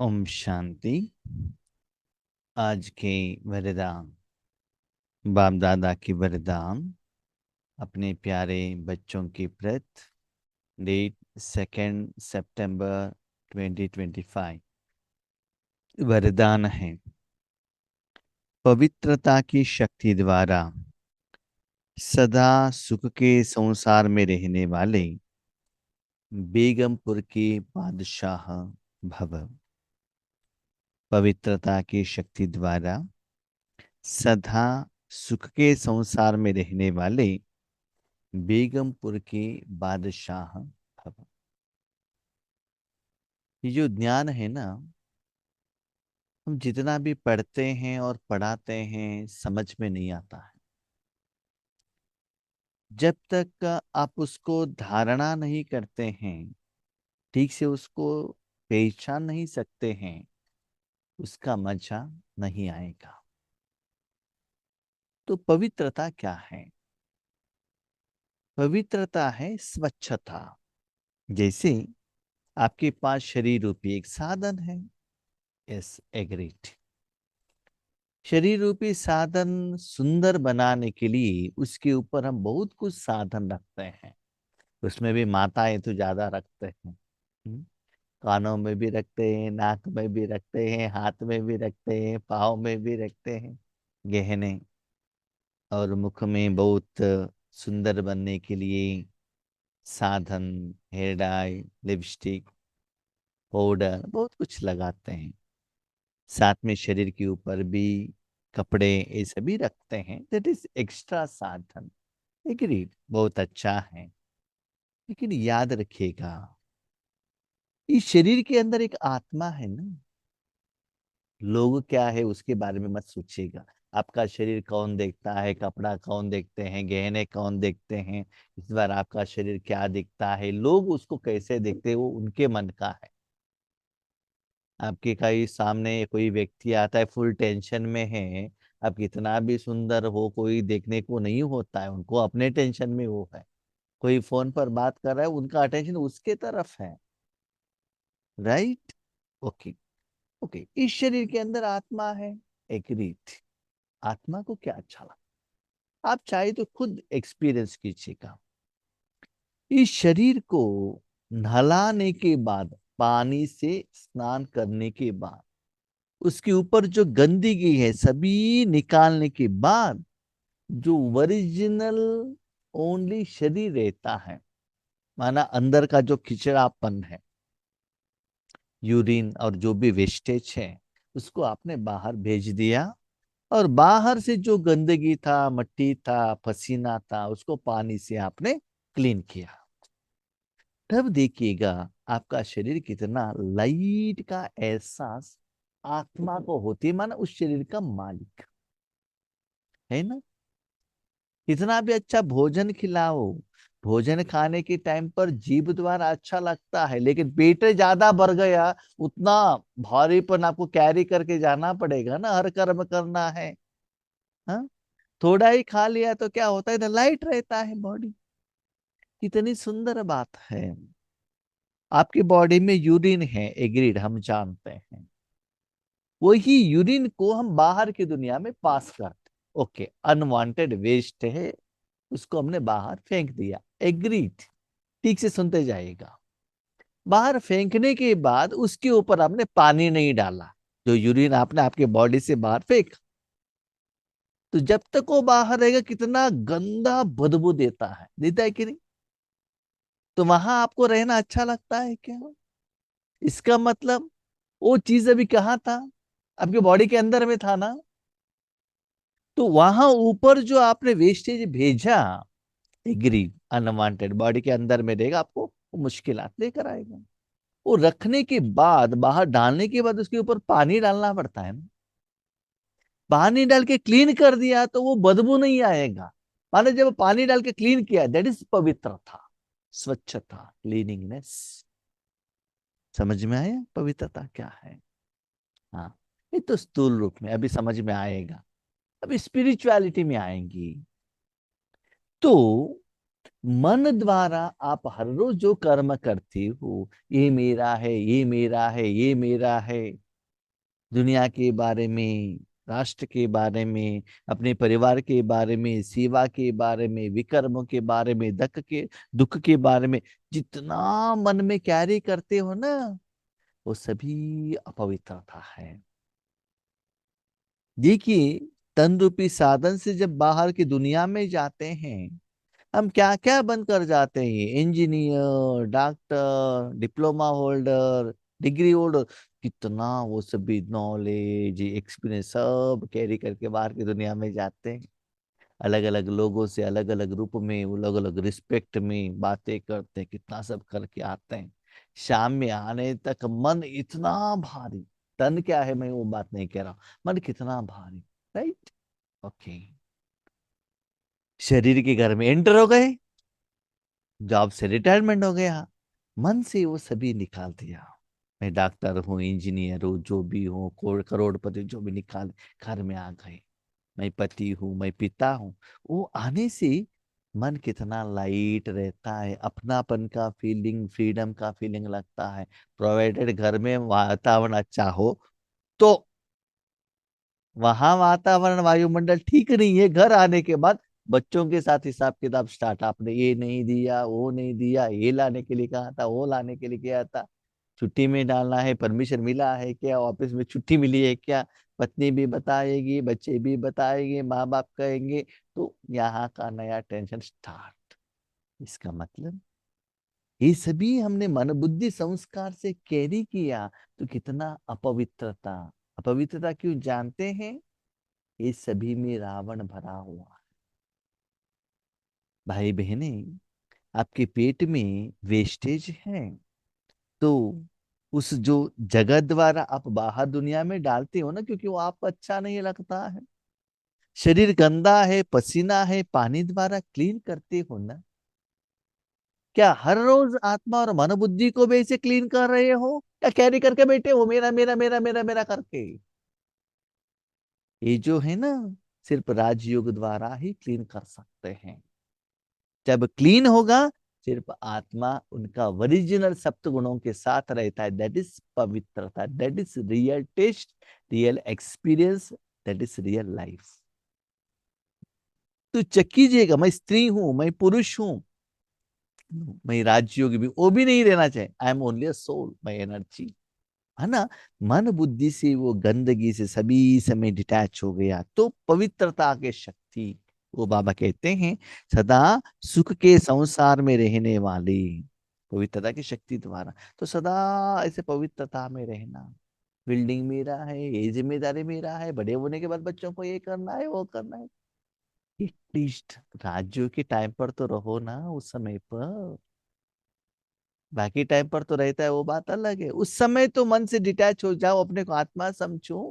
ओम शांति। आज के वरदान, बाप दादा की वरदान अपने प्यारे बच्चों की प्रत, डेट 2 सितंबर 2025। वरदान है, पवित्रता की शक्ति द्वारा सदा सुख के संसार में रहने वाले बेगमपुर के बादशाह भव। पवित्रता की शक्ति द्वारा सदा सुख के संसार में रहने वाले बेगमपुर के बादशाह भव। ये जो ज्ञान है ना, हम जितना भी पढ़ते हैं और पढ़ाते हैं समझ में नहीं आता है। जब तक आप उसको धारणा नहीं करते हैं, ठीक से उसको पहचान नहीं सकते हैं, उसका मजा नहीं आएगा। तो पवित्रता क्या है? पवित्रता है स्वच्छता। जैसे आपके पास शरीर रूपी एक साधन है। Yes, agreed. शरीर रूपी साधन सुंदर बनाने के लिए उसके ऊपर हम बहुत कुछ साधन रखते हैं। उसमें भी माताएं तो ज्यादा रखते हैं। कानों में भी रखते हैं, नाक में भी रखते हैं, हाथ में भी रखते हैं, पाँव में भी रखते हैं गहने। और मुख में बहुत सुंदर बनने के लिए साधन, हेयर डाई, लिपस्टिक, पाउडर, बहुत कुछ लगाते हैं। साथ में शरीर के ऊपर भी कपड़े ये सभी रखते हैं। दैट इज एक्स्ट्रा साधन। एग्रीड, बहुत अच्छा है। लेकिन याद रखिएगा, इस शरीर के अंदर एक आत्मा है ना। लोग क्या है उसके बारे में मत सोचिएगा। आपका शरीर कौन देखता है, कपड़ा कौन देखते हैं, गहने कौन देखते हैं, इस बार आपका शरीर क्या दिखता है, लोग उसको कैसे देखते हैं, वो उनके मन का है। आपके कहीं सामने कोई व्यक्ति आता है, फुल टेंशन में है, आप कितना भी सुंदर हो, कोई देखने को नहीं होता है, उनको अपने टेंशन में वो है। कोई फोन पर बात कर रहा है, उनका अटेंशन उसके तरफ है। राइट। ओके। ओके, इस शरीर के अंदर आत्मा है। एक रीत, आत्मा को क्या अच्छा लगा, आप चाहे तो खुद एक्सपीरियंस कीजिएगा। इस शरीर को नहलाने के बाद, पानी से स्नान करने के बाद, उसके ऊपर जो गंदगी है सभी निकालने के बाद, जो ओरिजिनल ओनली शरीर रहता है, माना अंदर का जो खिचड़ापन है, यूरिन और जो भी वेस्टेज है, उसको आपने बाहर भेज दिया। और बाहर से जो गंदगी था, मट्टी था, पसीना था, उसको पानी से आपने क्लीन किया। तब देखिएगा आपका शरीर कितना लाइट का एहसास आत्मा को होती, माना उस शरीर का मालिक है ना। कितना भी अच्छा भोजन खिलाओ, भोजन खाने के टाइम पर जीभ द्वारा अच्छा लगता है, लेकिन पेट ज्यादा भर गया, उतना भारीपन आपको कैरी करके जाना पड़ेगा ना, हर कर्म करना है। हाँ, थोड़ा ही खा लिया तो क्या होता है, लाइट रहता है बॉडी। कितनी सुंदर बात है। आपकी बॉडी में यूरिन है, एग्रीड, हम जानते हैं। वही यूरिन को हम बाहर की दुनिया में पास करते। ओके, अनवांटेड वेस्ट है, उसको हमने बाहर फेंक दिया। एग्रीड, ठीक से सुनते जाइएगा। बाहर फेंकने के बाद उसके ऊपर आपने पानी नहीं डाला, जो यूरिन आपने आपके बॉडी से बाहर फेंक, तो जब तक वो बाहर रहेगा कितना गंदा बदबू देता है कि नहीं। तो वहां आपको रहना अच्छा लगता है क्या? इसका मतलब वो चीज अभी कहाँ था, आपके बॉडी के अंदर में था ना। तो वहां ऊपर जो आपने वेस्टेज भेजा, एग्री, अनवांटेड बॉडी के अंदर में रहेगा, आपको वो मुश्किलात लेकर आएगा। वो रखने के बाद, बाहर डालने के बाद उसके ऊपर पानी डालना पड़ता है ना। पानी डाल के क्लीन कर दिया तो वो बदबू नहीं आएगा। माने जब पानी डाल के क्लीन किया, दैट इज पवित्रता, स्वच्छता, क्लीनिंगनेस। समझ में आया पवित्रता क्या है? हाँ, ये तो स्थूल रूप में अभी समझ में आएगा, अभी स्पिरिचुअलिटी में आएंगी। तो मन द्वारा आप हर रोज जो कर्म करते हो, ये मेरा है, ये मेरा है, ये मेरा है, दुनिया के बारे में, राष्ट्र के बारे में, अपने परिवार के बारे में, सेवा के बारे में, विकर्मों के बारे में, दुख के बारे में, जितना मन में कैरी करते हो ना, वो सभी अपवित्रता है। देखिए, तन रूपी साधन से जब बाहर की दुनिया में जाते हैं, हम क्या क्या बनकर जाते हैं, engineer, doctor, diploma holder, degree holder, कितना वो सभी नॉलेज एक्सपीरियंस सब कैरी करके बाहर की दुनिया में जाते हैं। अलग अलग लोगों से अलग अलग रूप में, अलग अलग रिस्पेक्ट में बातें करते हैं, कितना सब करके आते हैं। शाम में आने तक मन इतना भारी, तन क्या है मैं वो बात नहीं कह रहा हूं, मन कितना भारी, राइट। ओके, शरीर के घर में एंटर हो गए, जॉब से रिटायरमेंट हो गया, मन से वो सभी निकाल दिया। मैं डॉक्टर हूँ, इंजीनियर हूँ, जो भी हूँ, करोड़पति, जो भी निकाल घर में आ गए। मैं पति हूँ, मैं पिता हूँ। वो आने से मन कितना लाइट रहता है, अपनापन का फीलिंग, फ्रीडम का फीलिंग लगता है। प्रोवाइडेड घर में वातावरण अच्छा हो तो, वहां वातावरण वायुमंडल ठीक नहीं है, घर आने के बाद बच्चों के साथ हिसाब किताब स्टार्ट। आपने ये नहीं दिया, वो नहीं दिया, ये लाने के लिए कहा था, वो लाने के लिए किया था, छुट्टी में डालना है, परमिशन मिला है क्या, ऑफिस में छुट्टी मिली है क्या, पत्नी भी बताएगी, बच्चे भी बताएंगे, माँ बाप कहेंगे, तो यहाँ का नया टेंशन स्टार्ट। इसका मतलब ये सभी हमने मन बुद्धि संस्कार से कैरी किया, तो कितना अपवित्रता। अपवित्रता क्यों जानते हैं? ये सभी में रावण भरा हुआ है। भाई बहने, आपके पेट में वेस्टेज है, तो उस जो जगत द्वारा आप बाहर दुनिया में डालते हो ना, क्योंकि वो आपको अच्छा नहीं लगता है, शरीर गंदा है, पसीना है, पानी द्वारा क्लीन करते हो ना, क्या हर रोज आत्मा और मन बुद्धि को भी ऐसे क्लीन कर रहे हो, या कैरी करके बैठे हो मेरा मेरा मेरा मेरा मेरा करके? ये जो है ना, सिर्फ राजयोग द्वारा ही क्लीन कर सकते हैं। जब क्लीन होगा, सिर्फ आत्मा उनका ओरिजिनल सप्त गुणों के साथ रहता है, दैट इज पवित्रता, that is real taste, real experience, that is real life. तो चेक कीजिएगा, मैं स्त्री हूं, मैं पुरुष हूं, मैं राजयोग भी, वो भी नहीं रहना चाहिए। I am only a soul, my energy, है ना। मन बुद्धि से वो गंदगी से सभी समय डिटैच हो गया, तो पवित्रता के शक्ति, वो बाबा कहते हैं, सदा सुख के संसार में रहने वाली पवित्रता की शक्ति द्वारा, तो सदा ऐसे पवित्रता में रहना। बिल्डिंग मेरा है, ये जिम्मेदारी मेरा है, बड़े होने के बाद बच्चों को ये करना है, वो करना है। एटलीस्ट राज्यों के टाइम पर तो रहो ना, उस समय पर। बाकी टाइम पर तो रहता है, वो बात अलग है। उस समय तो मन से डिटैच हो जाओ, अपने को आत्मा समझो।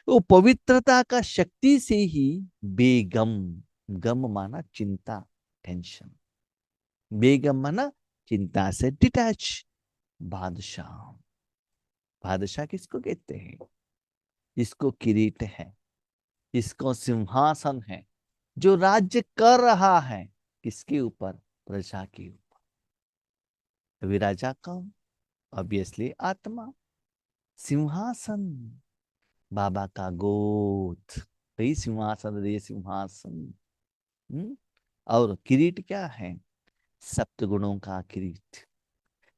वो पवित्रता का शक्ति से ही बेगम, गम माना चिंता, टेंशन, बेगम माना चिंता से डिटैच। बादशाह, बादशाह किसको कहते हैं? जिसको किरीट है, जिसको सिंहासन है, जो राज्य कर रहा है, किसके ऊपर? प्रजा के ऊपर। अभी राजा कौन? ऑब्वियसली आत्मा। सिंहासन, बाबा का गोद, वही सिंहासन, ये सिंहासन। हम्म? और किरीट क्या है? सप्त गुणों का किरीट।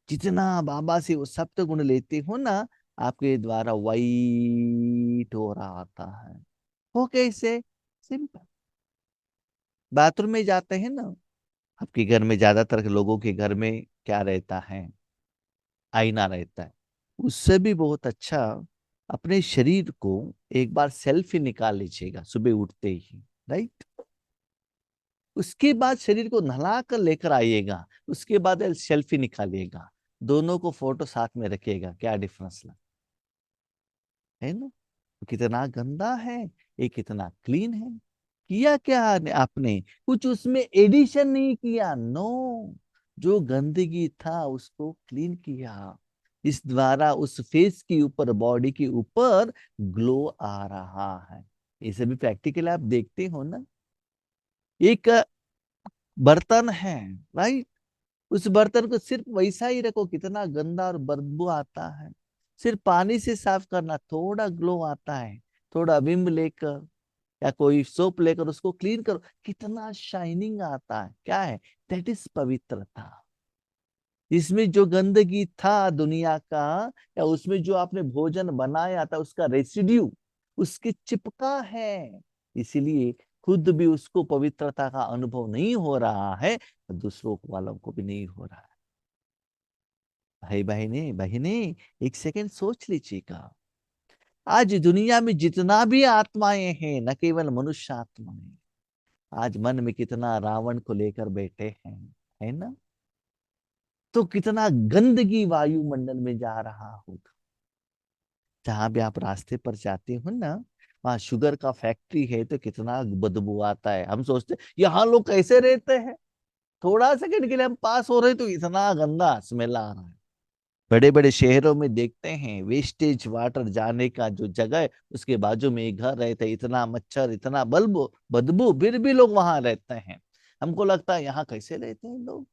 जितना बाबा से वो सप्त गुण लेते हो ना, आपके द्वारा वाइट हो रहा आता है। हो कैसे? सिंपल। बाथरूम में जाते हैं ना, आपके घर में, ज्यादातर लोगों के घर में क्या रहता है? आईना रहता है। उससे भी बहुत अच्छा, अपने शरीर को एक बार सेल्फी निकाल लीजिएगा सुबह उठते ही, राइट। उसके बाद शरीर को नहला कर लेकर आइएगा, उसके बाद सेल्फी निकालिएगा, दोनों को फोटो साथ में रखिएगा, क्या डिफरेंस लगा, है ना। कितना गंदा है, ये कितना क्लीन है। किया क्या आपने? कुछ उसमें एडिशन नहीं किया, नो। जो गंदगी था उसको क्लीन किया, इस द्वारा उस फेस के ऊपर, बॉडी के ऊपर ग्लो आ रहा है। ये सभी प्रैक्टिकल आप देखते हो ना। एक बर्तन है, राइट, उस बर्तन को सिर्फ वैसा ही रखो, कितना गंदा और बदबू आता है। सिर्फ पानी से साफ करना, थोड़ा ग्लो आता है। थोड़ा विम लेकर या कोई सोप लेकर उसको क्लीन करो, कितना शाइनिंग आता है। क्या है? दैट इज पवित्रता। इसमें जो गंदगी था दुनिया का, या उसमें जो आपने भोजन बनाया था उसका रेसिड्यू उसके चिपका है, इसलिए खुद भी उसको पवित्रता का अनुभव नहीं हो रहा है, दूसरों वालों को भी नहीं हो रहा है। भाई बहने बहने, एक सेकेंड सोच लीजिएगा। आज दुनिया में जितना भी आत्माएं हैं, न केवल मनुष्य आत्माएं, आज मन में कितना रावण को लेकर बैठे हैं, है ना? तो कितना गंदगी वायुमंडल में जा रहा होगा। जहां भी आप रास्ते पर जाते हो ना, वहां शुगर का फैक्ट्री है तो कितना बदबू आता है। हम सोचते यहाँ लोग कैसे रहते हैं, थोड़ा सेकंड के लिए हम पास हो रहे तो इतना गंदा स्मेल आ रहा है। बड़े बड़े शहरों में देखते हैं वेस्टेज वाटर जाने का जो जगह है, उसके बाजू में एक घर रहता है, इतना मच्छर, इतना बल्बू बदबू, फिर भी लोग वहां रहते हैं। हमको लगता है यहाँ कैसे रहते हैं लोग।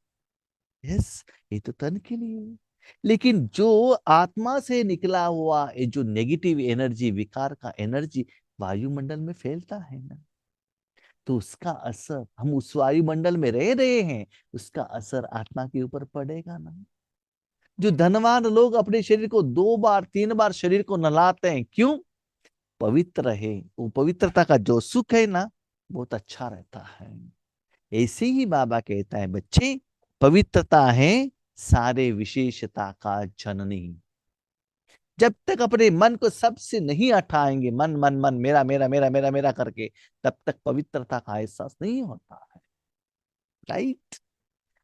यस, ये तो तन के लिए। लेकिन जो आत्मा से निकला हुआ ये जो नेगेटिव एनर्जी, विकार का एनर्जी वायुमंडल में फैलता है ना, तो उसका असर, हम उस वायुमंडल में रह रहे हैं, उसका असर आत्मा के ऊपर पड़ेगा ना। जो धनवान लोग अपने शरीर को 2 बार 3 बार शरीर को नहलाते हैं, क्यों? पवित्र है, वो पवित्रता का जो सुख है ना, बहुत अच्छा रहता है। ऐसे ही बाबा कहता है, बच्चे, पवित्रता है सारे विशेषता का जननी। जब तक अपने मन को सबसे नहीं हटाएंगे, मन मन मन मेरा मेरा मेरा मेरा मेरा करके, तब तक पवित्रता का एहसास नहीं होता है, राइट?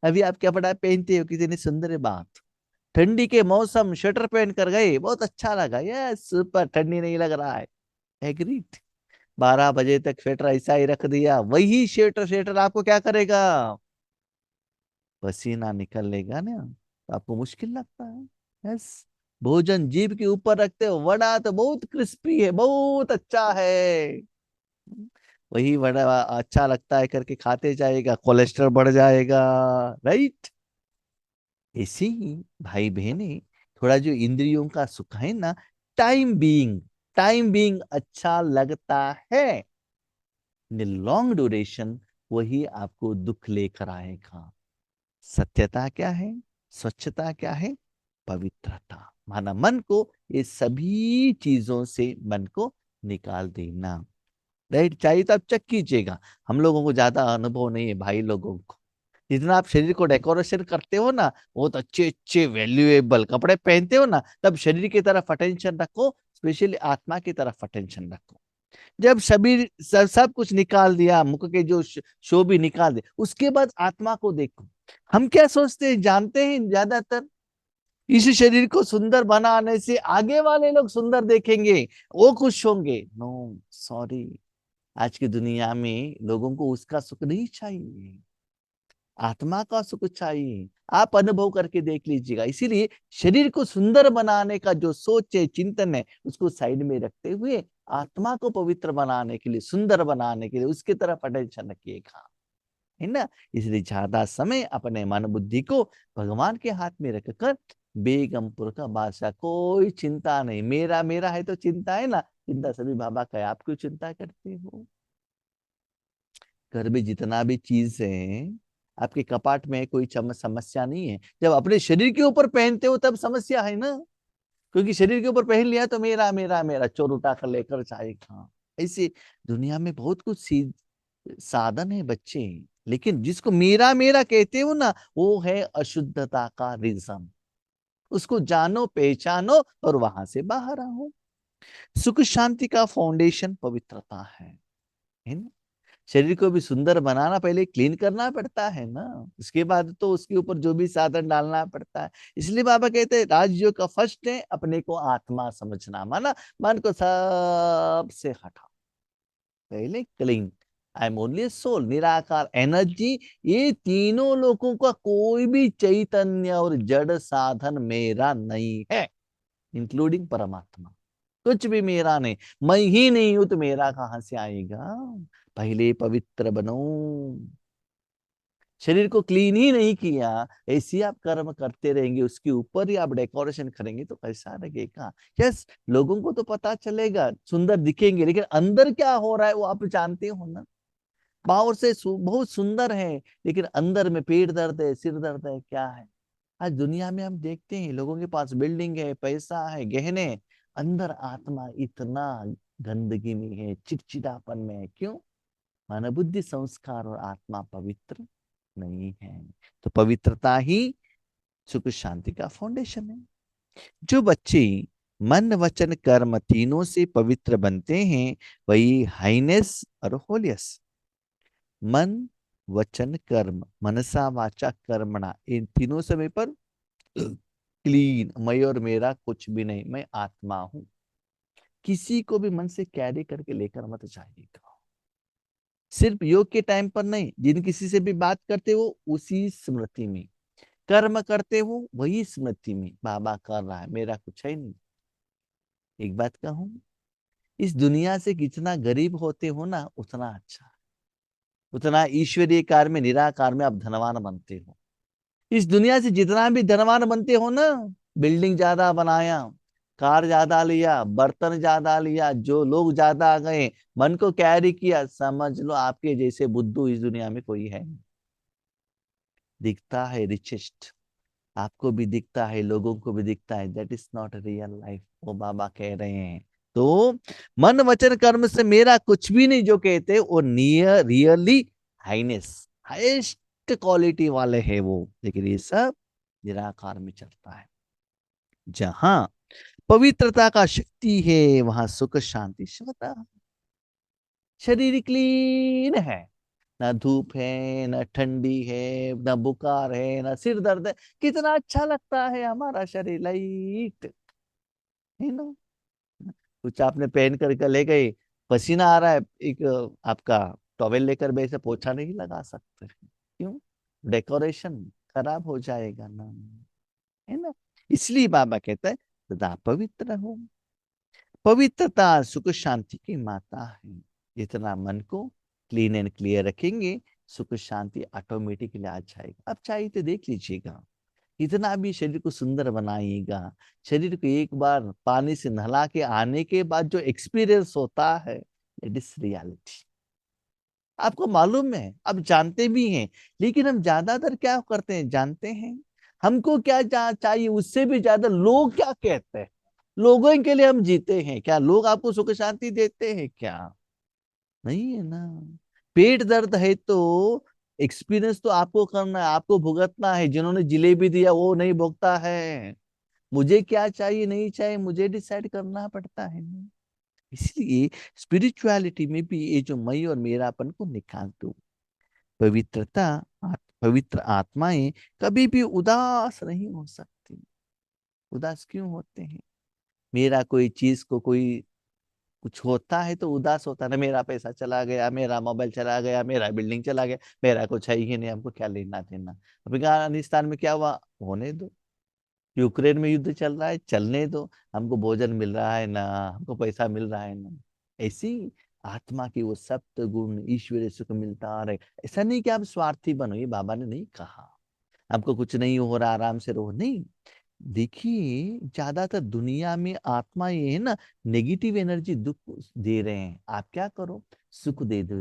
अभी आप क्या पढ़ा पहनते हो, किसी ने सुंदर बात, ठंडी के मौसम स्वेटर पहन कर गए, बहुत अच्छा लगा, यस सुपर, ठंडी नहीं लग रहा है, एग्रीड। 12 बजे तक स्वेटर ऐसा ही रख दिया, वही स्वेटर स्वेटर आपको क्या करेगा? पसीना निकलेगा ना, तो आपको मुश्किल लगता है। यस, भोजन जीभ के ऊपर रखते हो, वड़ा तो बहुत क्रिस्पी है, बहुत अच्छा है, वही वड़ा अच्छा लगता है करके खाते जाएगा, कोलेस्ट्रॉल बढ़ जाएगा, राइट? ऐसे ही भाई बहने, थोड़ा जो इंद्रियों का सुख है ना, टाइम बीइंग अच्छा लगता है, लॉन्ग ड्यूरेशन वही आपको दुख लेकर आएगा। सत्यता क्या है? स्वच्छता क्या है? पवित्रता। माना मन को ये सभी चीजों से मन को निकाल देना, राइट? चाहिए तो आप चेक कीजिएगा, हम लोगों को ज्यादा अनुभव नहीं है भाई लोगों को। जितना आप शरीर को डेकोरेशन करते हो ना, बहुत अच्छे अच्छे वैल्यूएबल कपड़े पहनते हो ना, तब शरीर की तरफ अटेंशन रखो, स्पेशली आत्मा की तरफ अटेंशन रखो। जब शरीर सब कुछ निकाल दिया, मुख के जो शो भी निकाल दे, उसके बाद आत्मा को देखो। हम क्या सोचते हैं जानते हैं? ज्यादातर इस शरीर को सुंदर बनाने से आगे वाले लोग सुंदर देखेंगे, वो खुश होंगे। नो, सॉरी, आज की दुनिया में लोगों को उसका सुख नहीं चाहिए, आत्मा का सुख चाहिए। आप अनुभव करके देख लीजिएगा। इसीलिए शरीर को सुंदर बनाने का जो सोच है, चिंतन है, उसको साइड में रखते हुए आत्मा को पवित्र बनाने के लिए, सुंदर बनाने के लिए उसकी तरफ अटेंशन रखिएगा, है ना? इसलिए ज्यादा समय अपने मन बुद्धि को भगवान के हाथ में रखकर, बेगमपुर का बादशाह, कोई चिंता नहीं, मेरा मेरा है तो चिंता है ना, चिंता सभी बाबा का है, आप क्यों चिंता करते हो? घर में जितना भी चीज है, आपके कपाट में कोई समस्या नहीं है, जब अपने शरीर के ऊपर पहनते हो तब समस्या है ना। क्योंकि शरीर के ऊपर पहन लिया तो मेरा मेरा मेरा, चोर उठा कर लेकर जाएगा। ऐसे दुनिया में बहुत कुछ साधन है बच्चे, लेकिन जिसको मेरा मेरा कहते हो ना, वो है अशुद्धता का रीजन। उसको जानो, पहचानो और वहां से बाहर आओ। सुख शांति का फाउंडेशन पवित्रता है ना? शरीर को भी सुंदर बनाना पहले क्लीन करना पड़ता है ना, उसके बाद तो उसके ऊपर जो भी साधन डालना पड़ता है। इसलिए बाबा कहते हैं राजयोग का फर्स्ट है अपने को आत्मा समझना, माना मन को सबसे हटा, पहले clean. I am only soul, निराकार एनर्जी। ये तीनों लोगों का कोई भी चैतन्य और जड़ साधन मेरा नहीं है, इंक्लूडिंग परमात्मा। कुछ भी मेरा नहीं, मैं ही नहीं हूं तो मेरा कहां से आएगा? पहले पवित्र बनो। शरीर को क्लीन ही नहीं किया, ऐसे ही आप कर्म करते रहेंगे, उसके ऊपर ही आप डेकोरेशन करेंगे तो कैसा लगेगा? यस, लोगों को तो पता चलेगा, सुंदर दिखेंगे, लेकिन अंदर क्या हो रहा है वो आप जानते हो ना। बाहर से बहुत सुंदर है, लेकिन अंदर में पेट दर्द है, सिर दर्द है, क्या है? आज दुनिया में हम देखते हैं लोगों के पास बिल्डिंग है, पैसा है, गहने, अंदर आत्मा इतना गंदगी में है, चिड़चिड़ापन में है। क्यों? मानव बुद्धि, संस्कार और आत्मा पवित्र नहीं है। तो पवित्रता ही सुख शांति का फाउंडेशन है। जो बच्चे मन वचन कर्म तीनों से पवित्र बनते हैं, वही हाइनेस और होलियस। मन वचन कर्म, मनसा वाचा कर्मणा, इन तीनों समय पर क्लीन, मैं और मेरा कुछ भी नहीं, मैं आत्मा हूं। किसी को भी मन से कैरी करके लेकर मत जाइएगा। सिर्फ योग के टाइम पर नहीं, जिन किसी से भी बात करते हो उसी स्मृति में, कर्म करते हो वही स्मृति में, बाबा कर रहा है, मेरा कुछ है नहीं। एक बात कहूं, इस दुनिया से जितना गरीब होते हो ना उतना अच्छा, उतना ईश्वरीय कार्य में, निराकार में आप धनवान बनते हो। इस दुनिया से जितना भी धनवान बनते हो ना, बिल्डिंग ज्यादा बनाया, कार ज्यादा लिया, बर्तन ज्यादा लिया, जो लोग ज्यादा आ गए, मन को कैरी किया, समझ लो आपके जैसे बुद्धू इस दुनिया में कोई है नहीं। दिखता है रिचेस्ट, आपको भी दिखता है, लोगों को भी दिखता है, that is not real life, वो बाबा कह रहे हैं। तो मन वचन कर्म से मेरा कुछ भी नहीं जो कहते, वो near really highness, highest quality वाले है वो, लेकिन ये सब निराकार में चलता है। जहां पवित्रता का शक्ति है वहां सुख शांति स्वतः। शरीर क्लीन है, ना धूप है, ना ठंडी है, ना बुखार है, ना सिर दर्द है, कितना अच्छा लगता है हमारा शरीर, लाइट है ना। कुछ आपने पहन कर के ले गए, पसीना आ रहा है, एक आपका टॉवेल लेकर वैसे पोछा नहीं लगा सकते, क्यों? डेकोरेशन खराब हो जाएगा ना, है ना। इसलिए बाबा कहता है सदा पवित्र हो। पवित्रता सुख शांति की माता है। जितना मन को क्लीन एंड क्लियर रखेंगे, सुख शांति ऑटोमेटिकली आ जाएगा। अब चाहिए तो देख लीजिएगा, इतना भी शरीर को सुंदर बनाइएगा, शरीर को एक बार पानी से नहला के आने के बाद जो एक्सपीरियंस होता है, इट इज रियलिटी। आपको मालूम है, अब जानते भी हैं, लेकिन हम ज्यादातर क्या करते हैं जानते हैं? हमको क्या चाहिए उससे भी ज्यादा लोग क्या कहते हैं, लोगों के लिए हम जीते हैं। क्या लोग आपको सुख शांति देते हैं क्या? नहीं है ना। पेट दर्द है तो एक्सपीरियंस तो आपको करना है, आपको भुगतना है। जिन्होंने जिलेबी दिया वो नहीं भुगता है। मुझे क्या चाहिए नहीं चाहिए मुझे डिसाइड करना पड़ता है ना। इसलिए स्पिरिचुअलिटी में भी ये जो मैं और मेरापन को निकाल दो। पवित्रता, पवित्र आत्माएं कभी भी उदास नहीं हो सकती। उदास क्यों होते हैं? मेरा कोई चीज को कोई कुछ होता है तो उदास होता है ना, मेरा पैसा चला गया, मेरा मोबाइल चला गया, मेरा बिल्डिंग चला गया, मेरा कुछ है ही नहीं, हमको क्या लेना देना। अफगानिस्तान में क्या हुआ, होने दो। यूक्रेन में युद्ध चल रहा है, चलने दो। हमको भोजन मिल रहा है ना, हमको पैसा मिल रहा है ना। ऐसी आत्मा की वो सप्त गुण ईश्वरीय सुख मिलता आ रहे। ऐसा नहीं कि आप स्वार्थी बनो, ये बाबा ने नहीं कहा। आपको कुछ नहीं हो रहा आराम से रहो, नहीं। देखिए ज्यादातर दुनिया में आत्मा ये है ना, नेगेटिव एनर्जी दुख दे रहे हैं, आप क्या करो, सुख दे दो।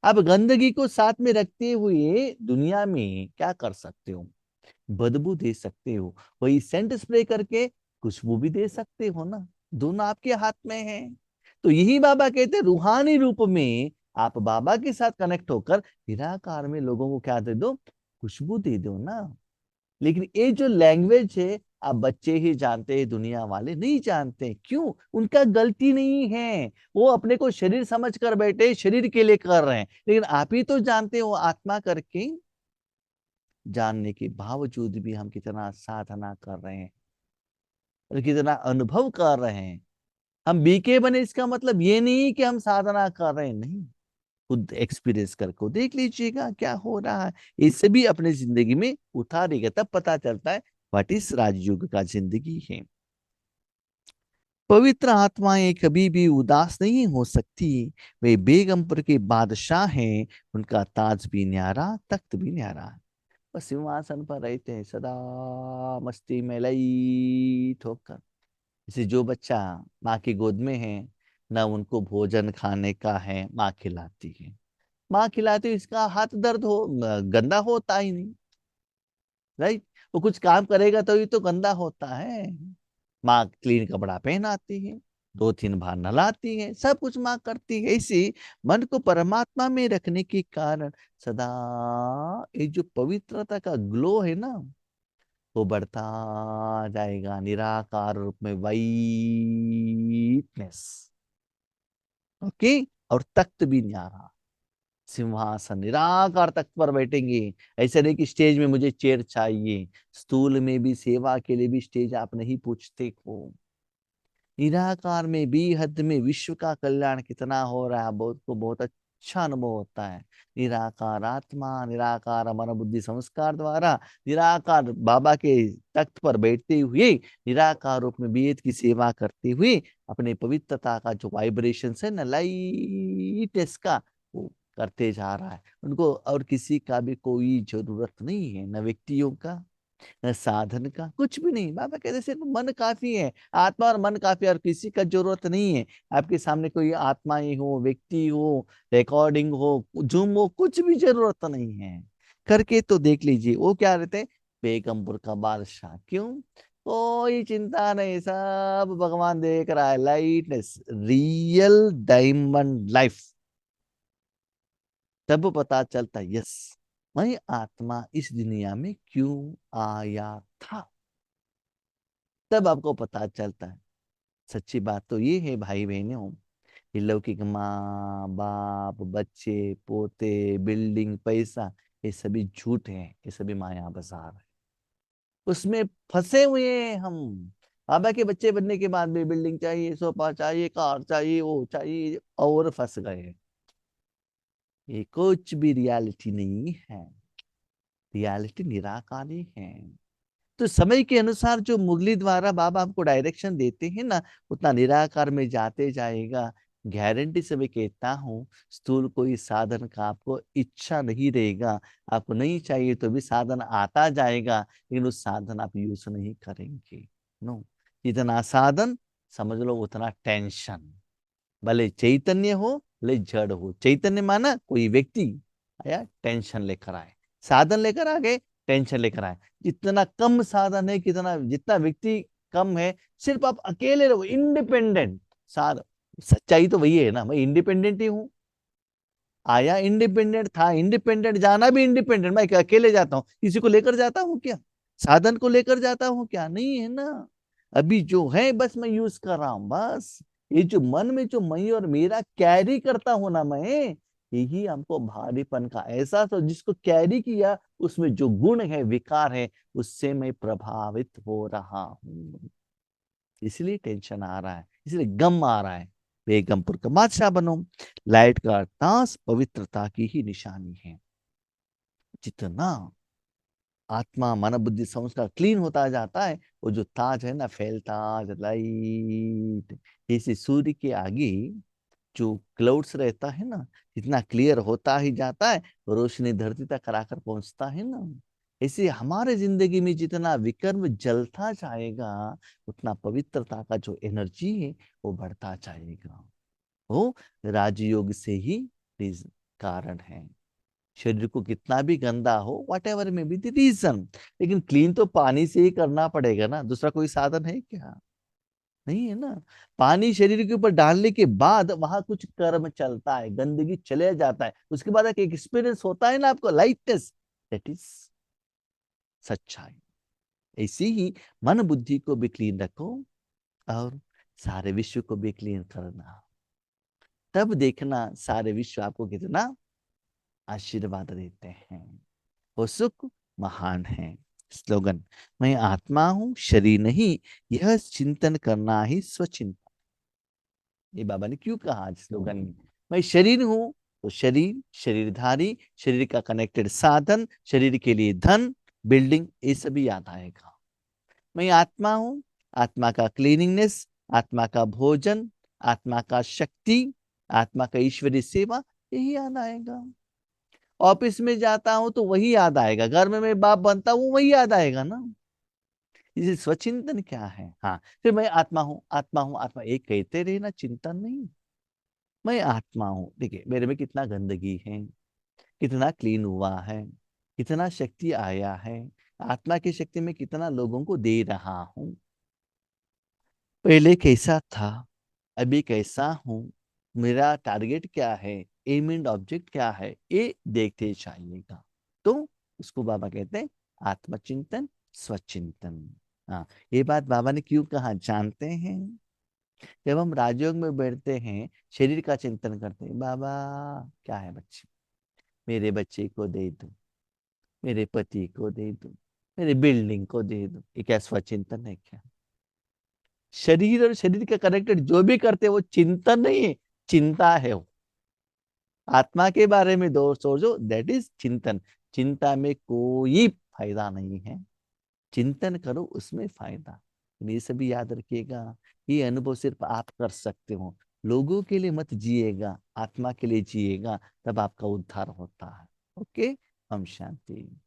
अब गंदगी को साथ में रखते हुए दुनिया में क्या कर सकते हो? बदबू दे सकते हो, वही सेंट स्प्रे करके खुशबू भी दे सकते हो ना। दोनों आपके हाथ में है। तो यही बाबा कहते हैं, रूहानी रूप में आप बाबा के साथ कनेक्ट होकर निराकार में लोगों को क्या दे दो, खुशबू दे दो ना। लेकिन ये जो लैंग्वेज है, आप बच्चे ही जानते हैं, दुनिया वाले नहीं जानते। क्यों? उनका गलती नहीं है, वो अपने को शरीर समझ कर बैठे, शरीर के लिए कर रहे हैं। लेकिन आप ही तो जानते हो आत्मा करके, जानने के बावजूद भी हम कितना साधना कर रहे हैं और कितना अनुभव कर रहे हैं। हम बीके बने इसका मतलब ये नहीं कि हम साधना कर रहे हैं, नहीं। खुद एक्सपीरियंस करके देख लीजिएगा क्या हो रहा है। इससे भी अपने जिंदगी में उतारिएगा, तब पता चलता है व्हाट इज राजयोग का जिंदगी है। पवित्र आत्माएं कभी भी उदास नहीं हो सकती। वे बेगमपुर के बादशाह हैं। उनका ताज भी न्यारा, तख्त भी न्यारा। बस सिंहासन पर रहते हैं सदा मस्ती में लई ठोकर। जैसे जो बच्चा माँ की गोद में है, ना उनको भोजन खाने का है, माँ खिलाती है। माँ खिलाती है, इसका हाथ दर्द हो गंदा होता ही नहीं। राइट। वो कुछ काम करेगा तो ही तो गंदा होता है। माँ क्लीन कपड़ा पहनाती है, 2-3 बार नहलाती है, सब कुछ माँ करती है। इसी मन को परमात्मा में रखने के कारण सदा ये जो पवित्रता का ग्लो है ना, वो बढ़ता जाएगा निराकार रूप में, वाइटनेस। ओके। और तख्त भी न्यारा, सिंहासन निराकार तख्त पर बैठेंगे। ऐसे नहीं कि स्टेज में मुझे चेयर चाहिए। स्टूल में भी सेवा के लिए भी स्टेज आप नहीं पूछते हो। निराकार में भी हद में विश्व का कल्याण कितना हो रहा है, बहुत को बहुत अच्छा अनुभव होता है। निराकार आत्मा, निराकार मन बुद्धि संस्कार द्वारा, निराकार बाबा के तख्त पर बैठते हुए, निराकार रूप में वेद की सेवा करते हुए, अपने पवित्रता का जो वाइब्रेशन है ना, लाइटनेस का, वो करते जा रहा है। उनको और किसी का भी कोई जरूरत नहीं है, न व्यक्तियों का, न साधन का, कुछ भी नहीं। बाबा कहते सिर्फ मन काफी है। आत्मा और मन काफी है, और किसी का जरूरत नहीं है। आपके सामने कोई आत्मा ही हो, व्यक्ति हो, रिकॉर्डिंग हो, जूम हो, कुछ भी जरूरत नहीं है। करके तो देख लीजिए। वो क्या रहते हैं? बेगमपुर का बादशाह। क्यों? कोई चिंता नहीं, सब भगवान देख रहा है। Lightness, real diamond life. तब पता चलता है, यस, मैं आत्मा इस दुनिया में क्यों आया था। तब आपको पता चलता है। सच्ची बात तो ये है भाई बहनों, ये लौकिक माँ बाप, बच्चे, पोते, बिल्डिंग, पैसा, ये सभी झूठ है, ये सभी माया बाजार है। उसमें फंसे हुए हैं हम। बाबा के बच्चे बनने के बाद भी बिल्डिंग चाहिए, सोफा चाहिए, कार चाहिए, वो चाहिए, और फंस गए हैं। ये कुछ भी रियलिटी नहीं है। रियलिटी निराकारी है। तो समय के अनुसार जो मुरली द्वारा बाबा आपको डायरेक्शन देते हैं ना, उतना निराकार में जाते जाएगा। गारंटी से मैं कहता हूँ, स्थूल कोई साधन का आपको इच्छा नहीं रहेगा। आपको नहीं चाहिए तो भी साधन आता जाएगा, लेकिन उस साधन आप यूज नहीं करेंगे। नो। जितना साधन, समझ लो उतना टेंशन। भले चैतन्य हो, भले जड़ हो। चैतन्य माना कोई व्यक्ति आया, टेंशन लेकर आए। साधन लेकर आ गए, टेंशन लेकर आए। जितना कम साधन है, कितना जितना व्यक्ति कम है, सिर्फ आप अकेले रहो, इंडिपेंडेंट। साध सच्चाई तो वही है ना, मैं इंडिपेंडेंट ही हूँ। आया इंडिपेंडेंट, था इंडिपेंडेंट, जाना भी इंडिपेंडेंट। मैं अकेले जाता हूँ, किसी को लेकर जाता हूँ क्या? साधन को लेकर जाता हूँ क्या? नहीं है ना। अभी जो है बस मैं यूज कर रहा हूँ, बस। ये जो मन में जो मैं और मेरा कैरी करता हूं ना मैं, यही हमको भारीपन का एहसास हो। जिसको कैरी किया, उसमें जो गुण है, विकार है, उससे मैं प्रभावित हो रहा हूँ। इसलिए टेंशन आ रहा है, इसलिए गम आ रहा है। बेगमपुर का बादशाह बनो। लाइट का तास पवित्रता की ही निशानी है। जितना आत्मा मन बुद्धि संस्कार क्लीन होता जाता है, वो जो ताज है ना, फैलता लाइट। जैसे सूर्य के आगे जो क्लाउड्स रहता है ना, जितना क्लियर होता ही जाता है, रोशनी धरती तक कराकर पहुंचता है ना। ऐसे हमारे जिंदगी में जितना विकर्म जलता जाएगा, उतना पवित्रता का जो एनर्जी है, वो बढ़ता जाएगा। वो राजयोग से ही कारण है। शरीर को कितना भी गंदा हो, वट एवर में बी द रीजन, लेकिन क्लीन तो पानी से ही करना पड़ेगा ना। दूसरा कोई साधन है क्या? नहीं है ना। पानी शरीर के ऊपर डालने के बाद वहां कुछ कर्म चलता है, गंदगी चले जाता है, उसके बाद एक एक्सपीरियंस होता है ना आपको, लाइटनेस। दैट इज सच्चाई। ऐसी ही मन बुद्धि को भी क्लीन रखो, और सारे विश्व को भी क्लीन करना। तब देखना सारे विश्व आपको कितना आशीर्वाद देते हैं। वो सुख महान है। स्लोगन, मैं आत्मा हूं, शरीर नहीं, यह चिंतन करना ही स्वचिंतन। ये बाबा ने क्यों कहा आज स्लोगन में? मैं शरीर हूं, तो शरीर, शरीरधारी, शरीर का कनेक्टेड साधन, शरीर के लिए धन, बिल्डिंग, ये सभी याद आएगा। मैं आत्मा हूं, आत्मा का क्लीनिंगनेस, आत्मा का भोजन, आत्मा का शक्ति, आत्मा का ईश्वरीय सेवा, यही याद आएगा। ऑफिस में जाता हूं तो वही याद आएगा, घर में मैं बाप बनता हूं वही याद आएगा ना। इसे स्वचिंतन क्या है? हाँ, फिर मैं आत्मा हूं, आत्मा हूं, आत्मा, एक कहते रहे ना, चिंतन नहीं। मैं आत्मा हूं, देखिए मेरे में कितना गंदगी है, कितना क्लीन हुआ है, कितना शक्ति आया है, आत्मा की शक्ति में कितना लोगों को दे रहा हूं, पहले कैसा था, अभी कैसा हूं, मेरा टारगेट क्या है, एम एंड ऑब्जेक्ट क्या है, ये देखते जाइएगा। तो उसको बाबा कहते हैं आत्मचिंतन, स्वचिंतन। हाँ, ये बात बाबा ने क्यों कहा जानते हैं? जब हम राजयोग में बैठते हैं, शरीर का चिंतन करते हैं, बाबा क्या है बच्चे, मेरे बच्चे को दे दो, मेरे पति को दे दो, मेरे बिल्डिंग को दे दो, ये क्या स्वचिंतन है क्या? शरीर और शरीर के कनेक्टेड जो भी करते हैं वो चिंतन नहीं है, चिंता है वो। आत्मा के बारे में दो सोचो, दैट इज चिंतन। चिंता में कोई फायदा नहीं है, चिंतन करो उसमें फायदा। ये सभी याद रखिएगा, ये अनुभव सिर्फ आप कर सकते हो। लोगों के लिए मत जिएगा, आत्मा के लिए जिएगा, तब आपका उद्धार होता है। ओके, हम शांति।